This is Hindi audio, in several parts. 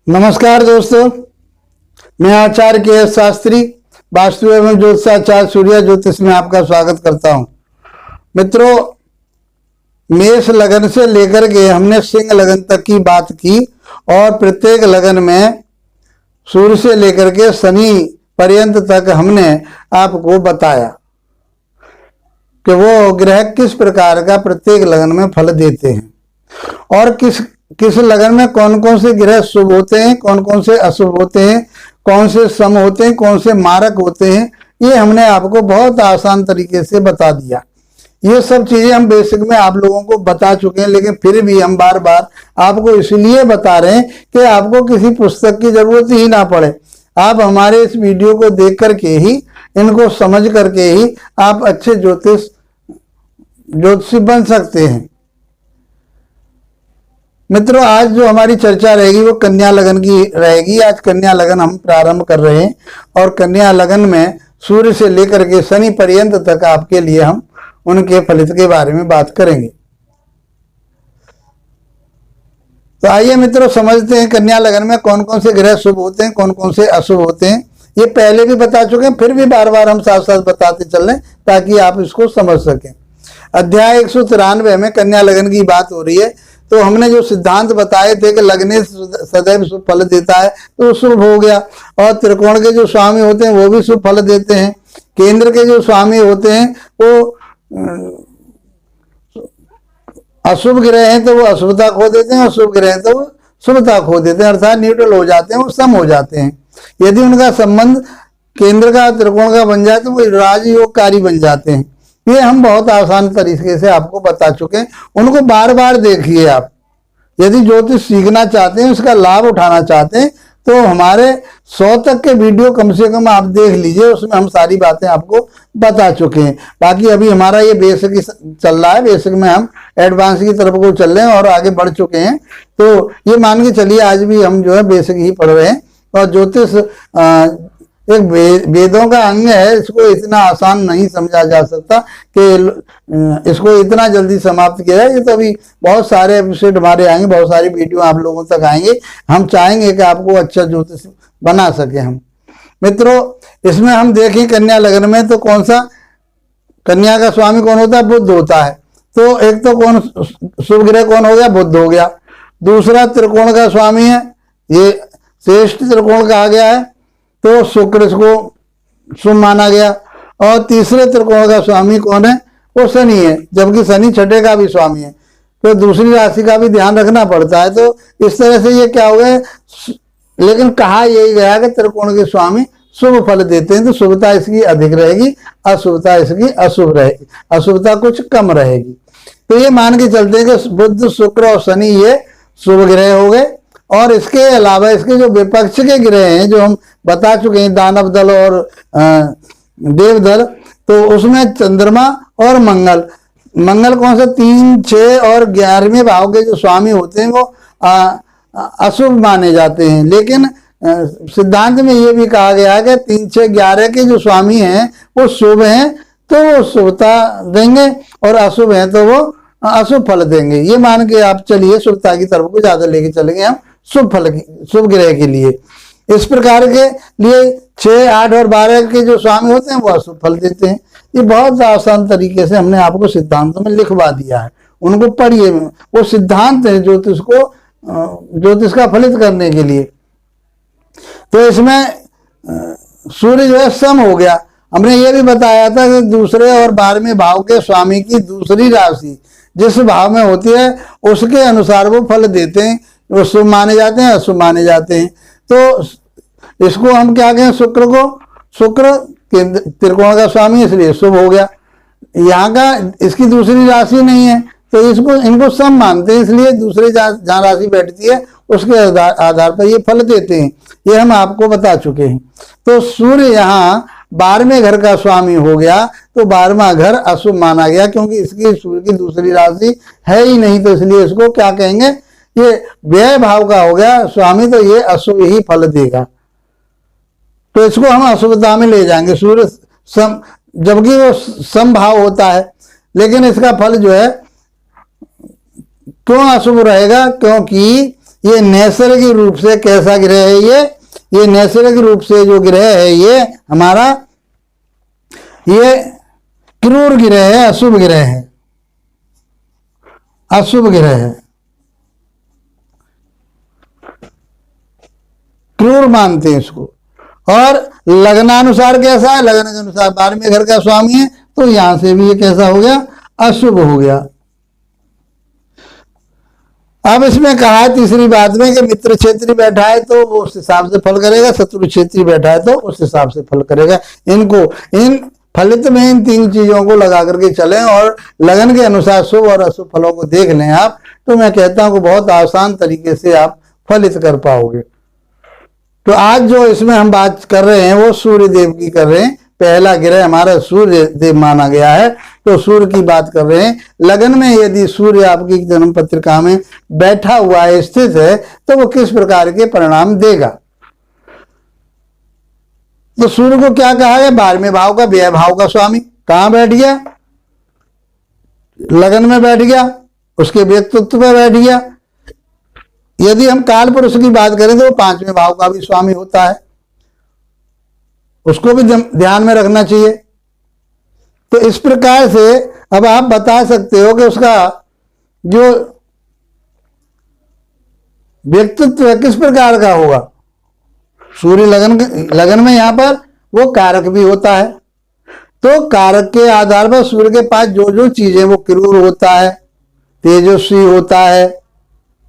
नमस्कार दोस्तों, मैं आचार्य के एस शास्त्री वास्तु एवं ज्योतिषाचार्य सूर्य ज्योतिष में आपका स्वागत करता हूं। मित्रों, मेष लगन से लेकर के हमने सिंह लगन तक की बात की और प्रत्येक लगन में सूर्य से लेकर के शनि पर्यंत तक हमने आपको बताया कि वो ग्रह किस प्रकार का प्रत्येक लगन में फल देते हैं और किस लगन में कौन कौन से ग्रह शुभ होते हैं, कौन कौन से अशुभ होते हैं, कौन से सम होते हैं, कौन से मारक होते हैं। ये हमने आपको बहुत आसान तरीके से बता दिया। ये सब चीजें हम बेसिक में आप लोगों को बता चुके हैं, लेकिन फिर भी हम बार बार आपको इसलिए बता रहे हैं कि आपको किसी पुस्तक की जरूरत ही ना पड़े। आप हमारे इस वीडियो को देख करके ही, इनको समझ करके ही आप अच्छे ज्योतिषी बन सकते हैं। मित्रों, आज जो हमारी चर्चा रहेगी वो कन्या लगन की रहेगी। आज कन्या लगन हम प्रारंभ कर रहे हैं और कन्या लगन में सूर्य से लेकर के शनि पर्यंत तक आपके लिए हम उनके फलित के बारे में बात करेंगे। तो आइए मित्रों, समझते हैं कन्या लगन में कौन कौन से ग्रह शुभ होते हैं, कौन कौन से अशुभ होते हैं। ये पहले भी बता चुके हैं, फिर भी बार बार हम साथ साथ बताते चल रहे हैं ताकि आप इसको समझ सकें। अध्याय 193 में कन्या लगन की बात हो रही है। तो हमने जो सिद्धांत बताए थे कि लगने सदैव शुभ फल देता है, तो शुभ हो गया। और त्रिकोण के जो स्वामी होते हैं वो भी शुभ फल देते हैं। केंद्र के जो स्वामी होते हैं वो अशुभ ग्रह हैं तो वो अशुभता खो देते हैं, और शुभ ग्रह हैं तो वो शुभता खो देते हैं, अर्थात न्यूट्रल हो जाते हैं, वो सम हो जाते हैं। यदि उनका संबंध केंद्र का त्रिकोण का बन जाए तो वो राजयोगकारी बन जाते हैं। ये हम बहुत आसान तरीके से आपको बता चुके हैं। उनको बार बार देखिए। आप यदि ज्योतिष सीखना चाहते हैं, उसका लाभ उठाना चाहते हैं, तो हमारे 100 तक के वीडियो कम से कम आप देख लीजिए। उसमें हम सारी बातें आपको बता चुके हैं। बाकी अभी हमारा ये बेसिक चल रहा है। बेसिक में हम एडवांस की तरफ को चल रहे हैं और आगे बढ़ चुके हैं। तो ये मान के चलिए आज भी हम जो है बेसिक ही पढ़ रहे हैं। और ज्योतिष एक वेदों का अंग है। इसको इतना आसान नहीं समझा जा सकता कि इसको इतना जल्दी समाप्त किया जाए। ये तो अभी बहुत सारे एपिसोड हमारे आएंगे, बहुत सारी वीडियो आप लोगों तक आएंगे। हम चाहेंगे कि आपको अच्छा ज्योतिष बना सके हम। मित्रों, इसमें हम देखें कन्या लगन में तो कौन सा कन्या का स्वामी कौन होता है? बुध होता है। तो एक तो कौन शुभ ग्रह कौन हो गया? बुध हो गया। दूसरा त्रिकोण का स्वामी है, ये श्रेष्ठ त्रिकोण कहा गया है, तो शुक्र इसको शुभ माना गया। और तीसरे त्रिकोण का स्वामी कौन है? वो शनि है, जबकि शनि छठे का भी स्वामी है। तो दूसरी राशि का भी ध्यान रखना पड़ता है। तो इस तरह से ये क्या हो गया, लेकिन कहा यही गया कि त्रिकोण के स्वामी शुभ फल देते हैं। तो शुभता इसकी अधिक रहेगी, अशुभता इसकी अशुभ रहेगी, अशुभता कुछ कम रहेगी। तो ये मान के चलते हैं कि बुध, शुक्र और शनि ये शुभ ग्रह हो गए। और इसके अलावा इसके जो विपक्ष के ग्रह हैं जो हम बता चुके हैं, दानव दल और देव दल, तो उसमें चंद्रमा और मंगल कौन सा 3, 6 और 11वें भाव के जो स्वामी होते हैं वो अशुभ माने जाते हैं। लेकिन सिद्धांत में ये भी कहा गया है कि 3, 6, 11 के जो स्वामी हैं वो शुभ हैं तो वो शुभता देंगे, और अशुभ हैं तो वो अशुभ फल देंगे। ये मान के आप चलिए, शुभता की तरफ को ज्यादा लेके चलेंगे हम शुभ फल की, शुभ ग्रह के लिए। इस प्रकार के लिए 6, 8 और 12 के जो स्वामी होते हैं वो अशुभ फल देते हैं। ये बहुत आसान तरीके से हमने आपको सिद्धांतों में लिखवा दिया है। उनको पढ़िए, वो सिद्धांत है ज्योतिष का फलित करने के लिए। तो इसमें सूर्य जो है सम हो गया। हमने ये भी बताया था कि दूसरे और 12वें भाव के स्वामी की दूसरी राशि जिस भाव में होती है उसके अनुसार वो फल देते हैं। वो शुभ माने जाते हैं, अशुभ माने जाते हैं। तो इसको हम क्या कहें, शुक्र त्रिकोण का स्वामी, इसलिए शुभ हो गया। यहाँ का इसकी दूसरी राशि नहीं है तो इनको सम मानते हैं, इसलिए दूसरे जहाँ राशि बैठती है उसके आधार पर ये फल देते हैं। ये हम आपको बता चुके हैं। तो सूर्य यहाँ 12वें घर का स्वामी हो गया, तो 12वां घर अशुभ माना गया, क्योंकि इसकी सूर्य की दूसरी राशि है ही नहीं। तो इसलिए इसको क्या कहेंगे, ये व्यय भाव का हो गया स्वामी, तो ये अशुभ ही फल देगा। तो इसको हम अशुभता में ले जाएंगे। सूर्य सम, जबकि वो समभाव होता है, लेकिन इसका फल जो है क्यों अशुभ रहेगा, क्योंकि ये नैसर्गिक रूप से कैसा ग्रह है? ये नैसर्गिक रूप से जो ग्रह है ये हमारा ये क्रूर ग्रह है, अशुभ ग्रह है, अशुभ ग्रह है, क्रूर मानते हैं इसको। और लग्नानुसार कैसा है? लग्न के अनुसार 12वें घर का स्वामी है, तो यहां से भी ये कैसा हो गया? अशुभ हो गया। अब इसमें कहा है तीसरी बात में कि मित्र क्षेत्री बैठा है तो वो उस हिसाब से फल करेगा, शत्रु क्षेत्री बैठा है तो उस हिसाब से फल करेगा। इन फलित में इन 3 चीजों को लगा करके चलें और लगन के अनुसार शुभ और अशुभ फलों को देख लें आप, तो मैं कहता हूं कि बहुत आसान तरीके से आप फलित कर पाओगे। तो आज जो इसमें हम बात कर रहे हैं वो सूर्य देव की कर रहे हैं। पहला ग्रह हमारा सूर्य देव माना गया है, तो सूर्य की बात कर रहे हैं। लगन में यदि सूर्य आपकी जन्म पत्रिका में बैठा हुआ है, स्थित है, तो वो किस प्रकार के परिणाम देगा? तो सूर्य को क्या कहा है? 12वें भाव का, व्यय भाव का स्वामी। कहां बैठ गया? लगन में बैठ गया, उसके व्यक्तित्व में बैठ गया। यदि हम काल पुरुष की बात करें तो 5वें भाव का भी स्वामी होता है, उसको भी ध्यान में रखना चाहिए। तो इस प्रकार से अब आप बता सकते हो कि उसका जो व्यक्तित्व किस प्रकार का होगा। सूर्य लगन में यहां पर वो कारक भी होता है, तो कारक के आधार पर सूर्य के पास जो जो चीजें, वो क्रूर होता है, तेजस्वी होता है,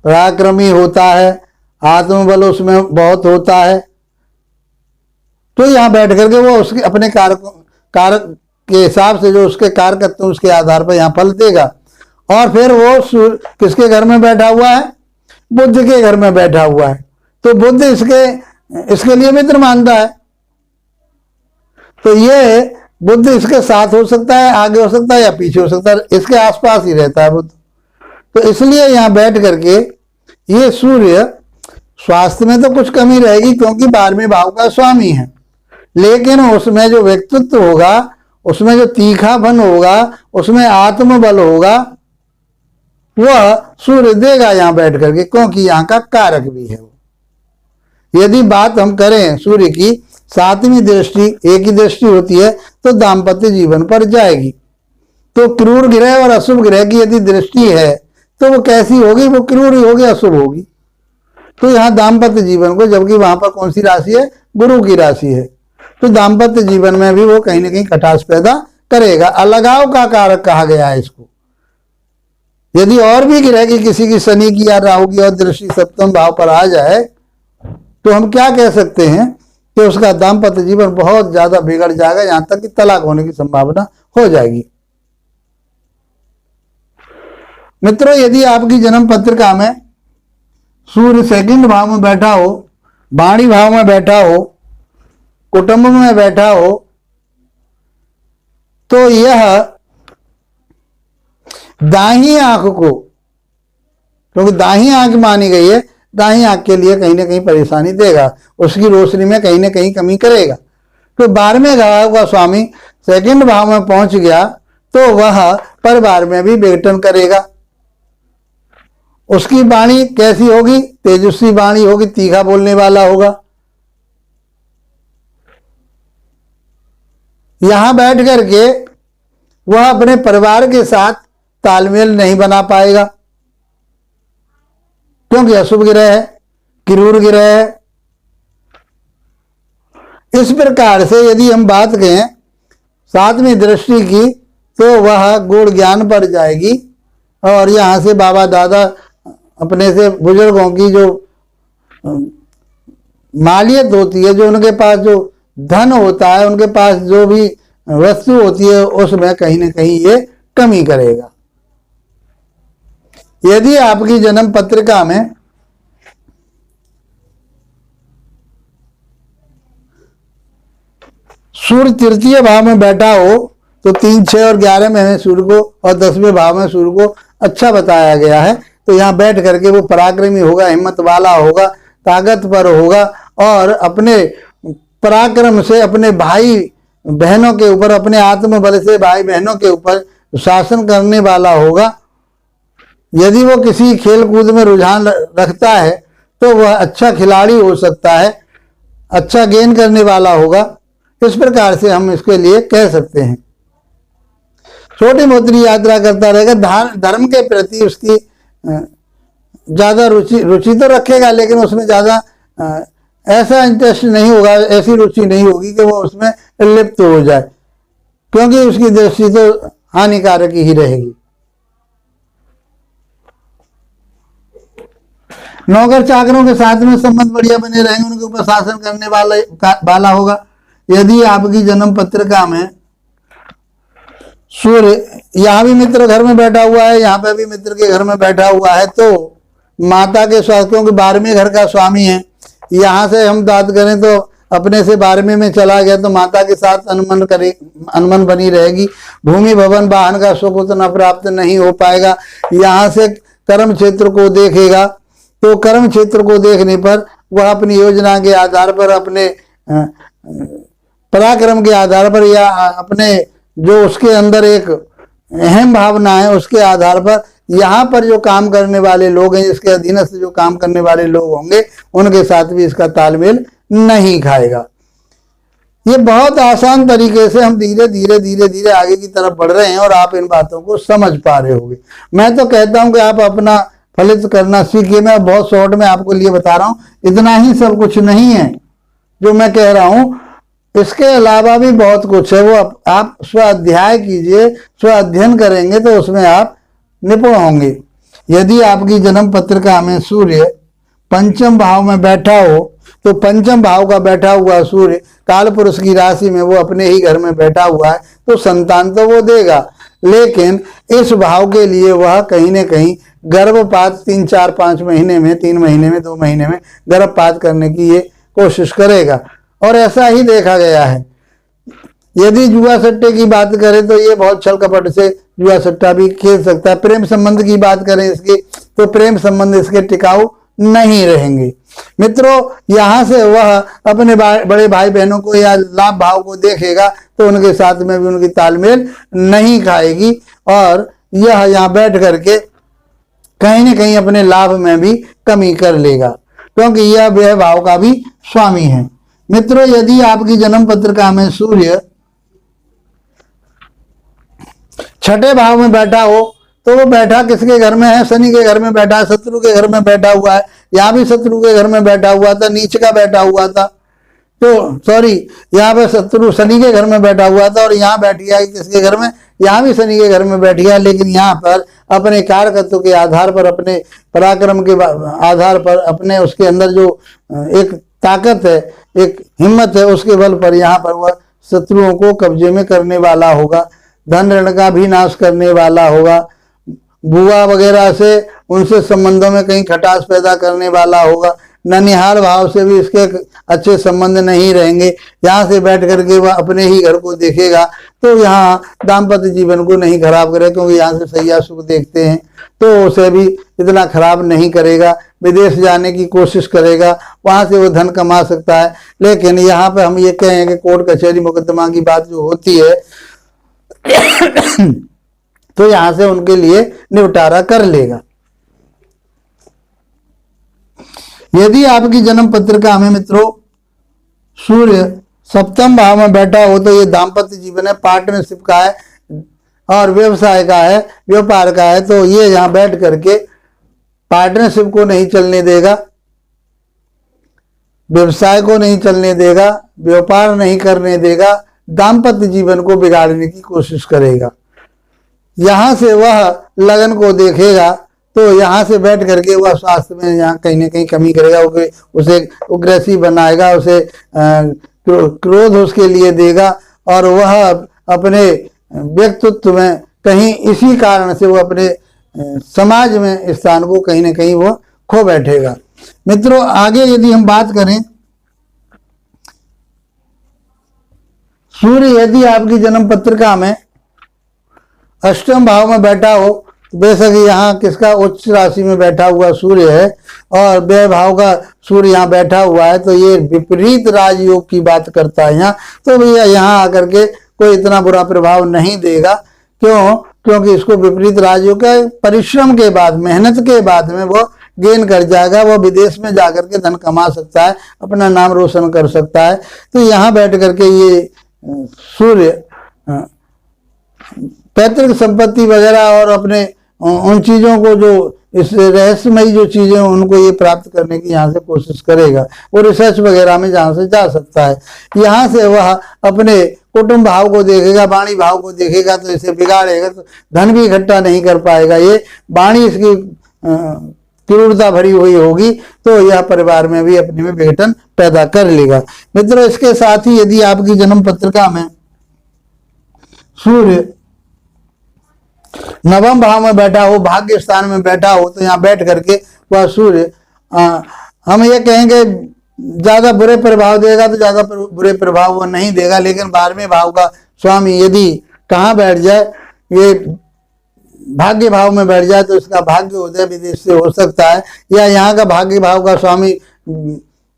पराक्रमी होता है, आत्मबल उसमें बहुत होता है, तो यहां बैठ करके वो उसके अपने कारक के हिसाब से जो उसके कारकत्व उसके आधार पर यहां फल देगा। और फिर वो सूर्य किसके घर में बैठा हुआ है? बुध के घर में बैठा हुआ है, तो बुध इसके लिए मित्र मानता है। तो ये बुध इसके साथ हो सकता है, आगे हो सकता है या पीछे हो सकता है, इसके आसपास ही रहता है बुध। तो इसलिए यहां बैठ करके ये सूर्य, स्वास्थ्य में तो कुछ कमी रहेगी क्योंकि 12वें भाव का स्वामी है, लेकिन उसमें जो व्यक्तित्व होगा, उसमें जो तीखापन होगा, उसमें आत्मबल होगा, वह सूर्य देगा यहां बैठ करके, क्योंकि यहां का कारक भी है वो। यदि बात हम करें सूर्य की 7वीं दृष्टि, एक ही दृष्टि होती है, तो दाम्पत्य जीवन पर जाएगी। तो क्रूर ग्रह और अशुभ ग्रह की यदि दृष्टि है तो वो कैसी होगी? वो क्रूर ही होगी, अशुभ होगी। तो यहाँ दाम्पत्य जीवन को, जबकि वहां पर कौन सी राशि है? गुरु की राशि है, तो दाम्पत्य जीवन में भी वो कहीं ना कहीं खटास पैदा करेगा। अलगाव का कारक कहा गया है इसको। यदि और भी ग्रह की, किसी की शनि की या राहु की और दृष्टि 7वें भाव पर आ जाए, तो हम क्या कह सकते हैं कि उसका दाम्पत्य जीवन बहुत ज्यादा बिगड़ जाएगा, यहां तक कि तलाक होने की संभावना हो जाएगी। मित्रों, यदि आपकी जन्म पत्रिका में सूर्य 2nd भाव में बैठा हो, वाणी भाव में बैठा हो, कुटुंब में बैठा हो, तो यह दाहिनी आंख को, क्योंकि दाहिनी आंख मानी गई है, दाहिनी आंख के लिए कहीं ना कहीं परेशानी देगा, उसकी रोशनी में कहीं ना कहीं कमी करेगा। तो 12वें भाव का स्वामी 2nd भाव में पहुंच गया तो वह परिवार में भी विघटन करेगा। उसकी वाणी कैसी होगी? तेजस्वी वाणी होगी, तीखा बोलने वाला होगा। यहां बैठ करके वह अपने परिवार के साथ तालमेल नहीं बना पाएगा, क्योंकि अशुभ ग्रह है, क्रूर ग्रह है। इस प्रकार से यदि हम बात करें 7वीं दृष्टि की, तो वह गुण ज्ञान पर जाएगी। और यहां से बाबा दादा अपने से बुजुर्गों की जो मालियत होती है, जो उनके पास जो धन होता है, उनके पास जो भी वस्तु होती है, उसमें कहीं ना कहीं ये कमी करेगा। यदि आपकी जन्म पत्रिका में सूर्य 3य भाव में बैठा हो, तो 3, 6 और 11 में सूर्य को, और 10वें भाव में सूर्य को अच्छा बताया गया है। तो यहाँ बैठ करके वो पराक्रमी होगा, हिम्मत वाला होगा, ताकतवर होगा, और अपने पराक्रम से अपने भाई बहनों के ऊपर, अपने आत्मबल से भाई बहनों के ऊपर शासन करने वाला होगा। यदि वो किसी खेल कूद में रुझान रखता है तो वह अच्छा खिलाड़ी हो सकता है, अच्छा गेन करने वाला होगा। इस प्रकार से हम इसके लिए कह सकते हैं। छोटी मोटी यात्रा करता रहेगा, धर्म के प्रति उसकी ज्यादा रुचि तो रखेगा, लेकिन उसमें ज्यादा ऐसा इंटरेस्ट नहीं होगा, ऐसी रुचि नहीं होगी कि वो उसमें लिप्त हो जाए, क्योंकि उसकी दृष्टि तो हानिकारक ही रहेगी। नौकर चाकरों के साथ में संबंध बढ़िया बने रहेंगे, उनके ऊपर शासन करने वाला होगा। यदि आपकी जन्म पत्रिका में सूर्य यहाँ भी मित्र घर में बैठा हुआ है, यहाँ पे भी मित्र के घर में बैठा हुआ है, तो माता के स्वास्थ्य, क्योंकि 12वें घर का स्वामी है, यहाँ से हम बात करें तो अपने से 12वें में चला गया तो माता के साथ अनमन बनी रहेगी। भूमि भवन वाहन का सुख उतना प्राप्त नहीं हो पाएगा। यहाँ से कर्म क्षेत्र को देखेगा, तो कर्म क्षेत्र को देखने पर वह अपनी योजना के आधार पर, अपने पराक्रम के आधार पर, या अपने जो उसके अंदर एक अहम भावना है उसके आधार पर, यहाँ पर जो काम करने वाले लोग हैं, इसके अधीनस्थ जो काम करने वाले लोग होंगे, उनके साथ भी इसका तालमेल नहीं खाएगा। ये बहुत आसान तरीके से हम धीरे धीरे आगे की तरफ बढ़ रहे हैं और आप इन बातों को समझ पा रहे होंगे। मैं तो कहता हूं कि आप अपना फलित करना सीखिए। मैं बहुत शॉर्ट में आपको लिए बता रहा हूं, इतना ही सब कुछ नहीं है जो मैं कह रहा हूं, इसके अलावा भी बहुत कुछ है। वो आप स्वाध्याय कीजिए, स्वाध्ययन करेंगे तो उसमें आप निपुण होंगे। यदि आपकी जन्म पत्रिका में सूर्य पंचम भाव में बैठा हो, तो पंचम भाव का बैठा हुआ सूर्य काल पुरुष की राशि में वो अपने ही घर में बैठा हुआ है, तो संतान तो वो देगा, लेकिन इस भाव के लिए वह कहीं न कहीं गर्भपात 3, 4, 5 महीने में, 3 महीने में, 2 महीने में गर्भपात करने की ये कोशिश करेगा। और ऐसा ही देखा गया है। यदि जुआ सट्टे की बात करें तो ये बहुत छल कपट से जुआ सट्टा भी खेल सकता है। प्रेम संबंध की बात करें इसकी, तो प्रेम संबंध इसके टिकाऊ नहीं रहेंगे। मित्रों, यहाँ से वह अपने बड़े भाई बहनों को या लाभ भाव को देखेगा तो उनके साथ में भी उनकी तालमेल नहीं खाएगी, और यह यहाँ बैठ करके कहीं न कहीं अपने लाभ में भी कमी कर लेगा, क्योंकि यह व्यय भाव का भी स्वामी है। मित्रों, यदि आपकी जन्म पत्रिका में सूर्य छठे भाव में बैठा हो, तो वो बैठा किसके घर में है? शनि के घर में बैठा है, शत्रु के घर में बैठा हुआ है। यहाँ भी शत्रु के घर में बैठा हुआ था, नीच का बैठा हुआ था, तो सॉरी, यहाँ पे शत्रु शनि के घर में बैठा हुआ था, और यहाँ बैठ गया किसके घर में? यहाँ भी शनि के घर में बैठ गया। लेकिन यहाँ पर अपने कारकत्व के आधार पर, अपने पराक्रम के आधार पर, अपने उसके अंदर जो एक ताकत है, एक हिम्मत है, उसके बल पर यहाँ पर वह शत्रुओं को कब्जे में करने वाला होगा, धन ऋण का भी नाश करने वाला होगा, बुआ वगैरह से उनसे संबंधों में कहीं खटास पैदा करने वाला होगा, ननिहाल भाव से भी इसके अच्छे संबंध नहीं रहेंगे। यहाँ से बैठ करके वह अपने ही घर को देखेगा, तो यहाँ दाम्पत्य जीवन को नहीं खराब करे, क्योंकि यहाँ से सैया सुख देखते हैं, तो उसे भी इतना खराब नहीं करेगा। विदेश जाने की कोशिश करेगा, वहां से वो धन कमा सकता है। लेकिन यहाँ पे हम ये कहें कि कोर्ट कचहरी मुकदमा की बात जो होती है तो यहां से उनके लिए निपटारा कर लेगा। यदि आपकी जन्म पत्रिका में मित्रों सूर्य सप्तम भाव में बैठा हो, तो ये दाम्पत्य जीवन है, पार्टनरशिप का है और व्यवसाय का है, व्यापार का है, तो ये यहां बैठ करके पार्टनरशिप को नहीं चलने देगा, व्यवसाय को नहीं चलने देगा, व्यापार नहीं करने देगा, दाम्पत्य जीवन को बिगाड़ने की कोशिश करेगा। यहां से वह लगन को देखेगा, तो यहाँ से बैठ करके वह स्वास्थ्य में यहाँ कहीं ना कहीं कमी करेगा, उसे उग्रेसिव बनाएगा, उसे क्रोध उसके लिए देगा, और वह अपने व्यक्तित्व में कहीं इसी कारण से वो अपने समाज में स्थान को कहीं ना कहीं वो खो बैठेगा। मित्रों, आगे यदि हम बात करें, सूर्य यदि आपकी जन्म पत्रिका में अष्टम भाव में बैठा हो, बेशक यहाँ किसका उच्च राशि में बैठा हुआ सूर्य है और व्यय भाव का सूर्य यहाँ बैठा हुआ है, तो ये विपरीत राजयोग की बात करता है यहाँ। तो भैया यहाँ आकर के कोई इतना बुरा प्रभाव नहीं देगा, क्यों? क्योंकि इसको विपरीत राजयोग का परिश्रम के बाद, मेहनत के बाद में वो गेन कर जाएगा, वो विदेश में जाकर के धन कमा सकता है, अपना नाम रोशन कर सकता है। तो यहाँ बैठ करके ये सूर्य पैतृक संपत्ति वगैरह और अपने उन चीजों को, जो इस रहस्यमयी जो चीजें उनको ये प्राप्त करने की यहाँ से कोशिश करेगा। वो रिसर्च वगैरह में जहाँ से जा सकता है। यहाँ से वह अपने कुटुंब भाव को देखेगा, वाणी भाव को देखेगा, तो इसे बिगाड़ेगा, तो धन भी इकट्ठा नहीं कर पाएगा। ये वाणी इसकी क्रूरता भरी हुई होगी, तो यह परिवार में भी अपने में विघटन पैदा कर लेगा। मित्रों, इसके साथ ही यदि आपकी जन्म पत्रिका में सूर्य नवम भाव में बैठा हो, भाग्य स्थान में बैठा हो, तो यहाँ बैठ करके वह सूर्य हम ये कहेंगे ज्यादा बुरे प्रभाव देगा, तो ज्यादा बुरे प्रभाव वो नहीं देगा। लेकिन 12वें भाव का स्वामी यदि कहाँ बैठ जाए, ये भाग्य भाव में बैठ जाए, तो इसका भाग्य उदय विदेश से हो सकता है। या यहाँ का भाग्य भाव का स्वामी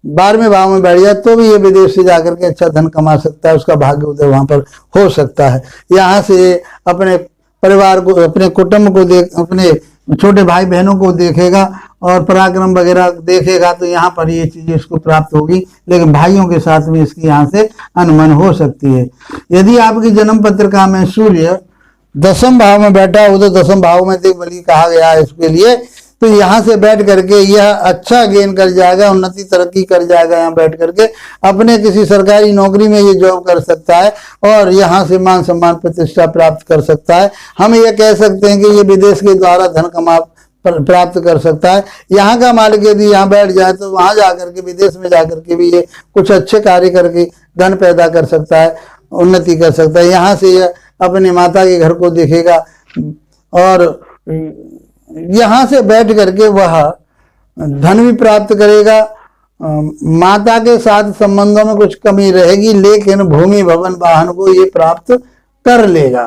12वें भाव में बैठ जाए, तो भी ये विदेश से जाकर के अच्छा धन कमा सकता है, उसका भाग्य उदय वहां पर हो सकता है। यहाँ से अपने परिवार को, अपने कुटुंब को देख, अपने छोटे भाई बहनों को देखेगा और पराक्रम वगैरह देखेगा, तो यहाँ पर ये चीजें इसको प्राप्त होगी। लेकिन भाइयों के साथ भी इसकी यहाँ से अनबन हो सकती है। यदि आपकी जन्म पत्रिका में सूर्य 10वें भाव में बैठा हो, तो 10वें भाव में दिग्बली कहा गया है इसके लिए, तो यहाँ से बैठ करके यह अच्छा गेन कर जाएगा, उन्नति तरक्की कर जाएगा। यहाँ बैठ करके अपने किसी सरकारी नौकरी में ये जॉब कर सकता है और यहाँ से मान सम्मान प्रतिष्ठा प्राप्त कर सकता है। हम ये कह सकते हैं कि ये विदेश के द्वारा धन कमा प्राप्त कर सकता है। यहाँ का मालिक यदि यहाँ बैठ जाए, तो वहां जाकर के, विदेश में जाकर के भी ये कुछ अच्छे कार्य करके धन पैदा कर सकता है, उन्नति कर सकता है। यहाँ से यह अपने माता के घर को देखेगा और यहाँ से बैठ करके वह धन भी प्राप्त करेगा। माता के साथ संबंधों में कुछ कमी रहेगी, लेकिन भूमि भवन वाहन को ये प्राप्त कर लेगा,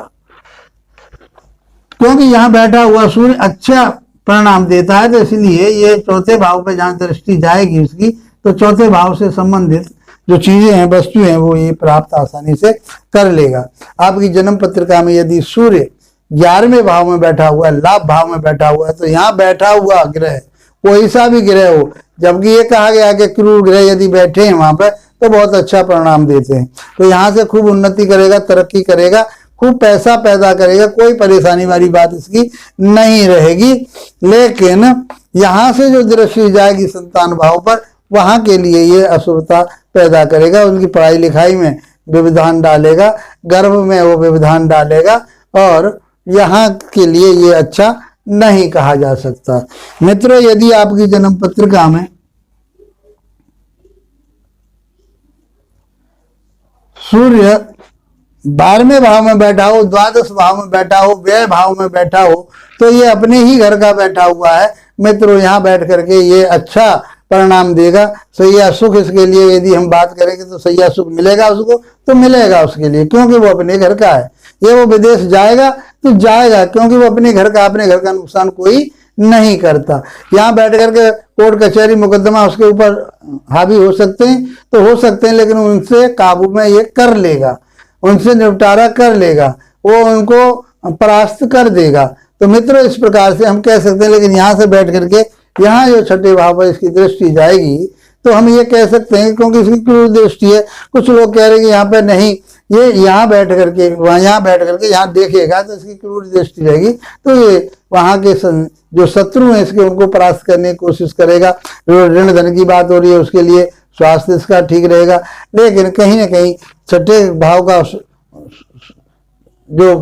क्योंकि यहाँ बैठा हुआ सूर्य अच्छा परिणाम देता है। तो इसलिए ये 4थे भाव पे जहां दृष्टि जाएगी उसकी, तो 4थे भाव से संबंधित जो चीजें हैं, वस्तु हैं, वो ये प्राप्त आसानी से कर लेगा। आपकी जन्म पत्रिका में यदि सूर्य 11वें भाव में बैठा हुआ है, लाभ भाव में बैठा हुआ है, तो यहाँ बैठा हुआ ग्रह कोई सा भी ग्रह हो, जबकि ये कहा गया कि क्रूर ग्रह यदि बैठे हैं वहां पर, तो बहुत अच्छा परिणाम देते हैं। तो यहाँ से खूब उन्नति करेगा, तरक्की करेगा, खूब पैसा पैदा करेगा, कोई परेशानी वाली बात इसकी नहीं रहेगी। लेकिन यहाँ से जो दृष्टि जाएगी संतान भाव पर, वहां के लिए ये अशुभता पैदा करेगा, उनकी पढ़ाई लिखाई में व्यवधान डालेगा, गर्भ में वो व्यवधान डालेगा, और यहाँ के लिए ये अच्छा नहीं कहा जा सकता। मित्रों, यदि आपकी जन्म पत्रिका में सूर्य 12वें भाव में बैठा हो, द्वादश भाव में बैठा हो, व्यय भाव में बैठा हो, तो ये अपने ही घर का बैठा हुआ है। मित्रों, यहाँ बैठ करके ये अच्छा परिणाम देगा। सैया सुख इसके लिए यदि हम बात करेंगे, तो सैया सुख मिलेगा उसको, तो मिलेगा उसके लिए, क्योंकि वो अपने घर का है। ये वो विदेश जाएगा तो जाएगा, क्योंकि वो अपने घर का नुकसान कोई नहीं करता। यहाँ बैठ करके कोर्ट कचहरी मुकदमा उसके ऊपर हावी हो सकते हैं, तो हो सकते हैं, लेकिन उनसे काबू में ये कर लेगा, उनसे निपटारा कर लेगा, वो उनको परास्त कर देगा। तो मित्रों, इस प्रकार से हम कह सकते हैं। लेकिन यहाँ से बैठ करके यहाँ जो 6ठे भाव पर इसकी दृष्टि जाएगी, तो हम ये कह सकते हैं, क्योंकि इसकी क्रूर दृष्टि है। कुछ लोग कह रहे हैं कि यहाँ पर नहीं, ये यहाँ बैठ करके, यहाँ बैठ करके यहाँ देखेगा, तो इसकी क्रूर दृष्टि रहेगी, तो ये वहां के जो शत्रु हैं इसके, उनको परास्त करने की कोशिश करेगा। ऋण धन की बात हो रही है, उसके लिए स्वास्थ्य इसका ठीक रहेगा। लेकिन कहीं ना कहीं 6ठे भाव का जो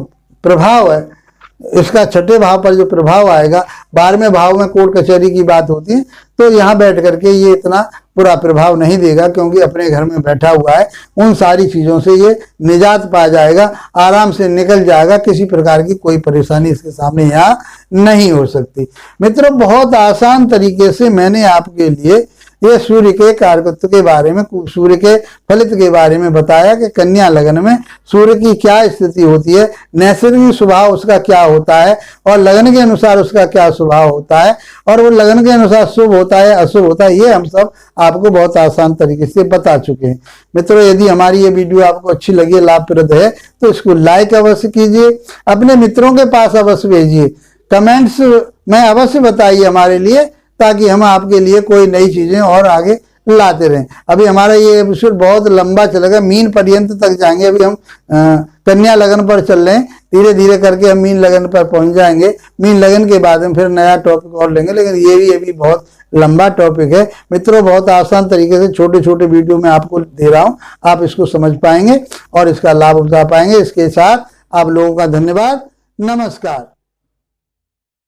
प्रभाव है, इसका 6ठे भाव पर जो प्रभाव आएगा, 12वें भाव में कोर्ट कचहरी की बात होती है, तो यहाँ बैठ करके ये इतना बुरा प्रभाव नहीं देगा, क्योंकि अपने घर में बैठा हुआ है। उन सारी चीजों से ये निजात पा जाएगा, आराम से निकल जाएगा, किसी प्रकार की कोई परेशानी इसके सामने यहाँ नहीं हो सकती। मित्रों, बहुत आसान तरीके से मैंने आपके लिए ये सूर्य के कारकत्व के बारे में, सूर्य के फलित के बारे में बताया कि कन्या लगन में सूर्य की क्या स्थिति होती है, नैसर्गिक स्वभाव उसका क्या होता है और लगन के अनुसार उसका क्या स्वभाव होता है, और वो लगन के अनुसार शुभ होता है अशुभ होता है, ये हम सब आपको बहुत आसान तरीके से बता चुके हैं। मित्रों, यदि हमारी ये वीडियो आपको अच्छी लगी, लाभप्रद है, तो इसको लाइक अवश्य कीजिए, अपने मित्रों के पास अवश्य भेजिए, कमेंट्स में अवश्य बताइए हमारे लिए, ताकि हम आपके लिए कोई नई चीजें और आगे लाते रहें। अभी हमारा ये एपिसोड बहुत लंबा चलेगा, मीन पर्यंत तक जाएंगे। अभी हम कन्या लगन पर चल रहे हैं, धीरे धीरे करके हम मीन लगन पर पहुंच जाएंगे। मीन लगन के बाद हम फिर नया टॉपिक और लेंगे, लेकिन ये भी बहुत लंबा टॉपिक है। मित्रों, बहुत आसान तरीके से छोटे छोटे वीडियो में आपको दे रहा हूं, आप इसको समझ पाएंगे और इसका लाभ उठा पाएंगे। इसके साथ आप लोगों का धन्यवाद, नमस्कार।